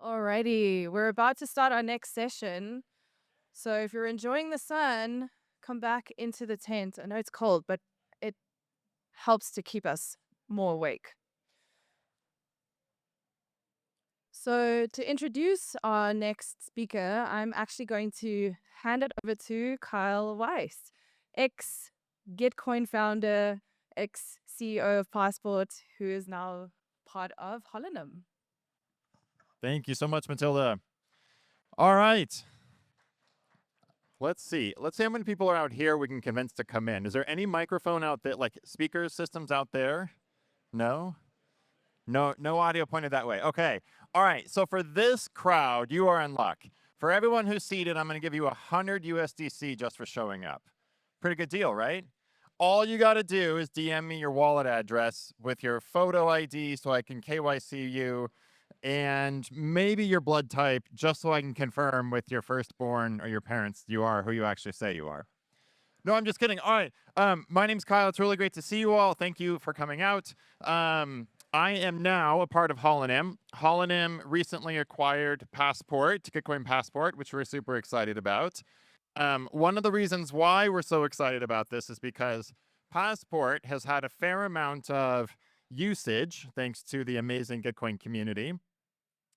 Alrighty, we're about to start our next session. So if you're enjoying the sun, come back into the tent. I know it's cold, but it helps to keep us more awake. So to introduce our next speaker, I'm actually going to hand it over to Kyle Weiss, ex Gitcoin founder, ex CEO of Passport, who is now part of Holonym. Thank you so much, Matilda. All right. Let's see. Let's see how many people are out here we can convince to come in. Is there any microphone out there, like speaker systems out there? No? No audio pointed that way. Okay. All right. So for this crowd, you are in luck. For everyone who's seated, I'm going to give you 100 USDC just for showing up. Pretty good deal, right? All you got to do is DM me your wallet address with your photo ID so I can KYC you and maybe your blood type just so I can confirm with your firstborn or your parents you are who you actually say you are. No, I'm just kidding. All right. My name's Kyle. It's really great to see you all. Thank you for coming out. I am now a part of Holonym. Holonym recently acquired Passport, Gitcoin Passport, which we're super excited about. One of the reasons why we're so excited about this is because Passport has had a fair amount of usage thanks to the amazing Gitcoin community,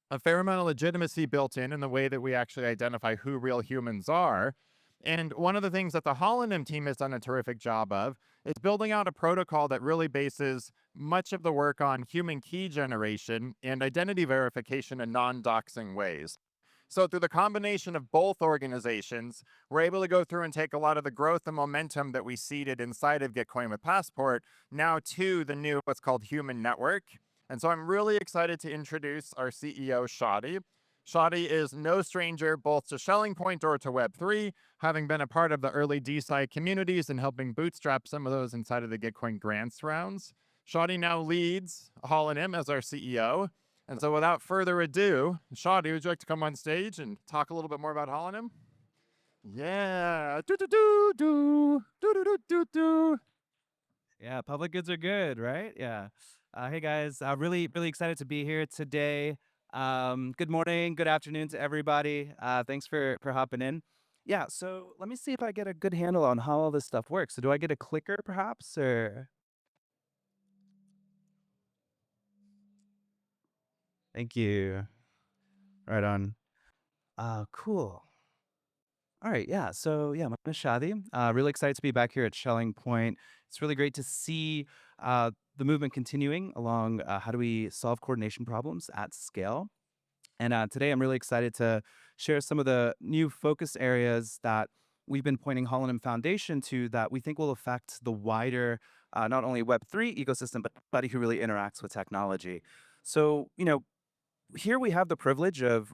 a fair amount of legitimacy built in the way that we actually identify who real humans are. And one of the things that the Holonym team has done a terrific job of is building out a protocol that really bases much of the work on human key generation and identity verification in non-doxing ways. So through the combination of both organizations, we're able to go through and take a lot of the growth and momentum that we seeded inside of Gitcoin with Passport now to the new what's called Human Network. And so I'm really excited to introduce our CEO, Shady. Shady is no stranger both to Schelling Point or to Web3, having been a part of the early DeSci communities and helping bootstrap some of those inside of the Gitcoin grants rounds. Shady now leads Holonym as our CEO. And so without further ado, Shady, would you like to come on stage and talk a little bit more about Holonym? Yeah. Do. Yeah, public goods are good, right? Yeah. Hey guys, really excited to be here today. Good morning, good afternoon to everybody. Thanks for hopping in. Yeah, so let me see if I get a good handle on how all this stuff works. So do I get a clicker perhaps or thank you. Right on. Cool. All right, yeah. So yeah, my name is Shadi. Really excited to be back here at Schelling Point. It's really great to see the movement continuing along how do we solve coordination problems at scale. And today I'm really excited to share some of the new focus areas that we've been pointing Holonym Foundation to that we think will affect the wider, not only Web3 ecosystem, but anybody who really interacts with technology. So, here we have the privilege of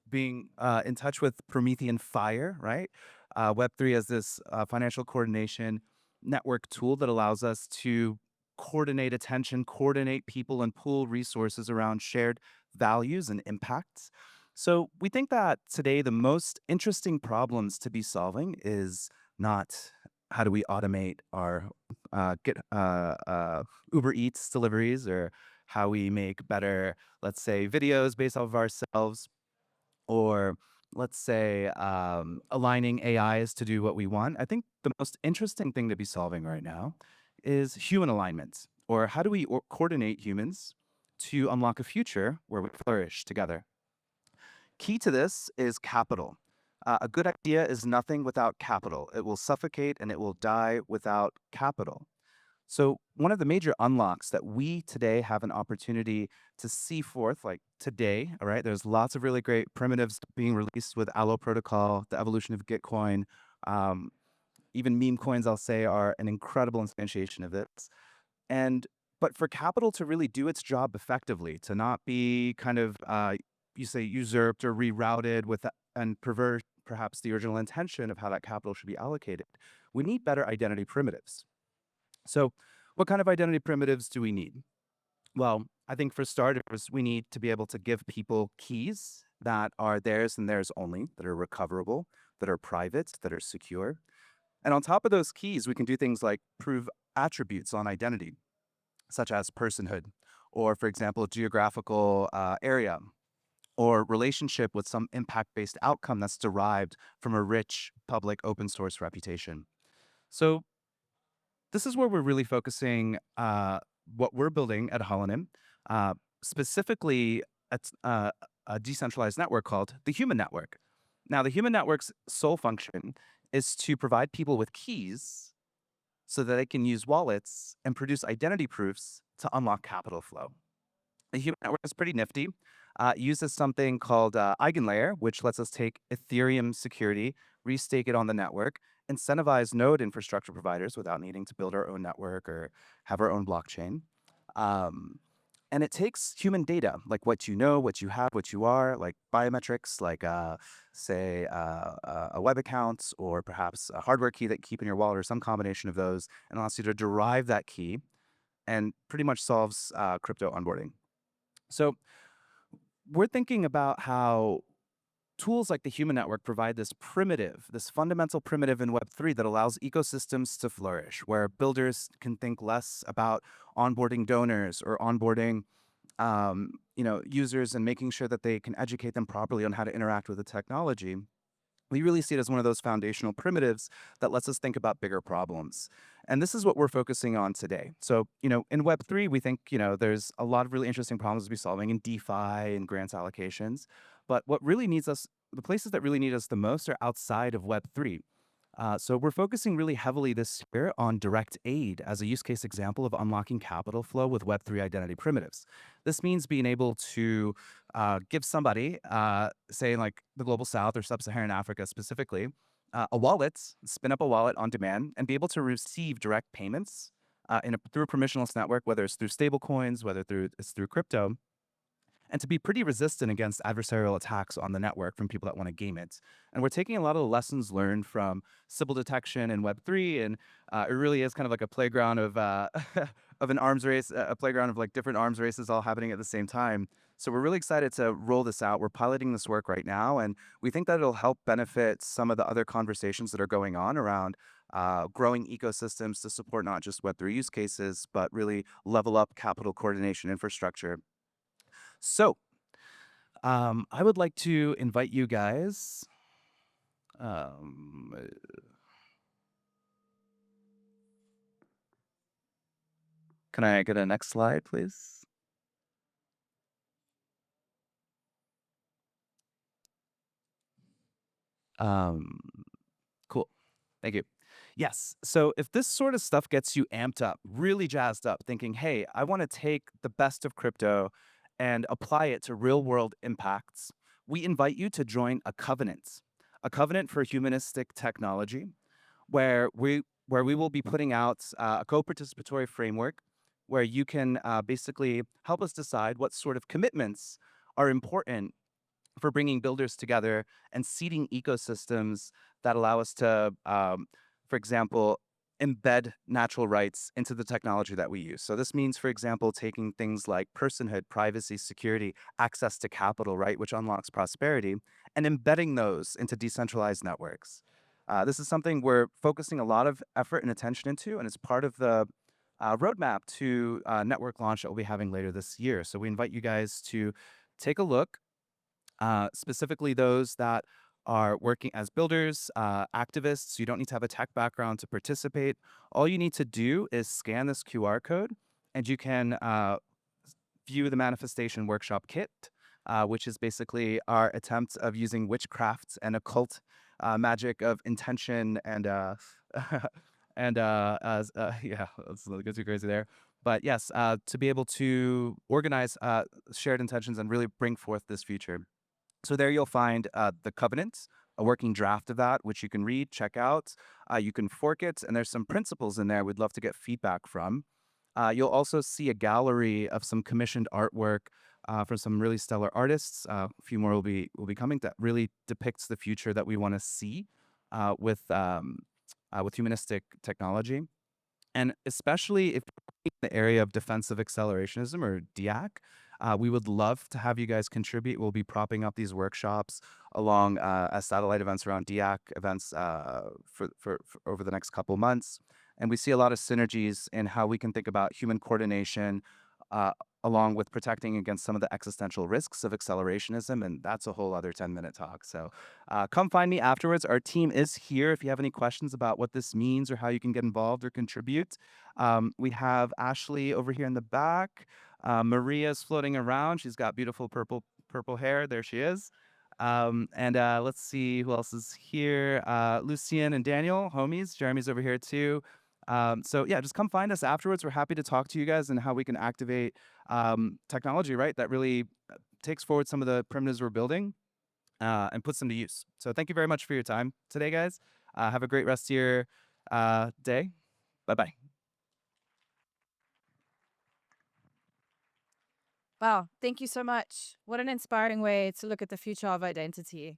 being in touch with Promethean Fire, right? Web3 has this financial coordination network tool that allows us to coordinate attention, coordinate people, and pool resources around shared values and impacts. So we think that today the most interesting problems to be solving is not how do we automate our get Uber Eats deliveries or how we make better, let's say, videos based off of ourselves, or let's say aligning AIs to do what we want. I think the most interesting thing to be solving right now is human alignment, or how do we coordinate humans to unlock a future where we flourish together. Key to this is capital. A good idea is nothing without capital. It will suffocate and it will die without capital. So one of the major unlocks that we today have an opportunity to see forth, like today, all right, there's lots of really great primitives being released with Allo Protocol, the evolution of Gitcoin. Even meme coins, I'll say, are an incredible instantiation of this. But for capital to really do its job effectively, to not be kind of, you say, usurped or rerouted with and pervert perhaps the original intention of how that capital should be allocated, we need better identity primitives. So what kind of identity primitives do we need? Well, I think for starters, we need to be able to give people keys that are theirs and theirs only, that are recoverable, that are private, that are secure. And on top of those keys, we can do things like prove attributes on identity, such as personhood, or for example, geographical area, or relationship with some impact-based outcome that's derived from a rich public open source reputation. So this is where we're really focusing what we're building at Holonym, uh, specifically a decentralized network called the Human Network. Now, the Human Network's sole function is to provide people with keys so that they can use wallets and produce identity proofs to unlock capital flow. The human network is pretty nifty. It uses something called EigenLayer, which lets us take Ethereum security, restake it on the network, incentivize node infrastructure providers without needing to build our own network or have our own blockchain. Um, and it takes human data, like what you know, what you have, what you are, like biometrics, like say a web account or perhaps a hardware key that you keep in your wallet or some combination of those, and allows you to derive that key and pretty much solves crypto onboarding. So we're thinking about how tools like the human network provide this primitive, this fundamental primitive in Web3 that allows ecosystems to flourish, where builders can think less about onboarding donors or onboarding users and making sure that they can educate them properly on how to interact with the technology. We really see it as one of those foundational primitives that lets us think about bigger problems. And this is what we're focusing on today. So, in Web3, we think, there's a lot of really interesting problems to be solving in DeFi and grants allocations. But what really needs us, the places that really need us the most are outside of Web3. So we're focusing really heavily this year on direct aid as a use case example of unlocking capital flow with Web3 identity primitives. This means being able to give somebody, say in like the global south or sub-Saharan Africa specifically, a wallet, spin up a wallet on demand, and be able to receive direct payments through a permissionless network, whether it's through stablecoins, whether it's through crypto, and to be pretty resistant against adversarial attacks on the network from people that want to game it. And we're taking a lot of the lessons learned from Sybil detection and Web3, and it really is kind of like a playground of of an arms race, a playground of like different arms races all happening at the same time. So we're really excited to roll this out. We're piloting this work right now, and we think that it'll help benefit some of the other conversations that are going on around growing ecosystems to support not just Web3 use cases, but really level up capital coordination infrastructure. So I would like to invite you guys. Um, can I get a next slide, please? Um, cool. Thank you. Yes. So if this sort of stuff gets you amped up, really jazzed up, thinking, hey, I want to take the best of crypto and apply it to real world impacts, we invite you to join a covenant for humanistic technology, where we will be putting out a co-participatory framework where you can basically help us decide what sort of commitments are important for bringing builders together and seeding ecosystems that allow us to, for example, embed natural rights into the technology that we use. So this means, for example, taking things like personhood, privacy, security, access to capital, right, which unlocks prosperity, and embedding those into decentralized networks. This is something we're focusing a lot of effort and attention into, and it's part of the roadmap to network launch that we'll be having later this year. So we invite you guys to take a look, specifically those that are working as builders, activists. You don't need to have a tech background to participate. All you need to do is scan this QR code, and you can view the manifestation workshop kit, which is basically our attempt of using witchcraft and occult magic of intention and yeah, let's not go too crazy there. But yes, to be able to organize shared intentions and really bring forth this future. So there you'll find the covenant, a working draft of that, which you can read, check out. You can fork it, and there's some principles in there we'd love to get feedback from. You'll also see a gallery of some commissioned artwork from some really stellar artists. A few more will be coming that really depicts the future that we want to see with humanistic technology. And especially if you're in the area of defensive accelerationism or DAC, we would love to have you guys contribute. We'll be propping up these workshops along as satellite events around DAC events for over the next couple months. And we see a lot of synergies in how we can think about human coordination, along with protecting against some of the existential risks of accelerationism. And that's a whole other 10-minute talk. So come find me afterwards. Our team is here if you have any questions about what this means or how you can get involved or contribute. We have Ashley over here in the back. Maria's floating around. She's got beautiful purple hair. There she is. And let's see who else is here. Lucien and Daniel, homies. Jeremy's over here too. So yeah, just come find us afterwards. We're happy to talk to you guys and how we can activate technology, right? That really takes forward some of the primitives we're building and puts them to use. So thank you very much for your time today, guys. Have a great rest of your day. Bye-bye. Wow, thank you so much. What an inspiring way to look at the future of identity.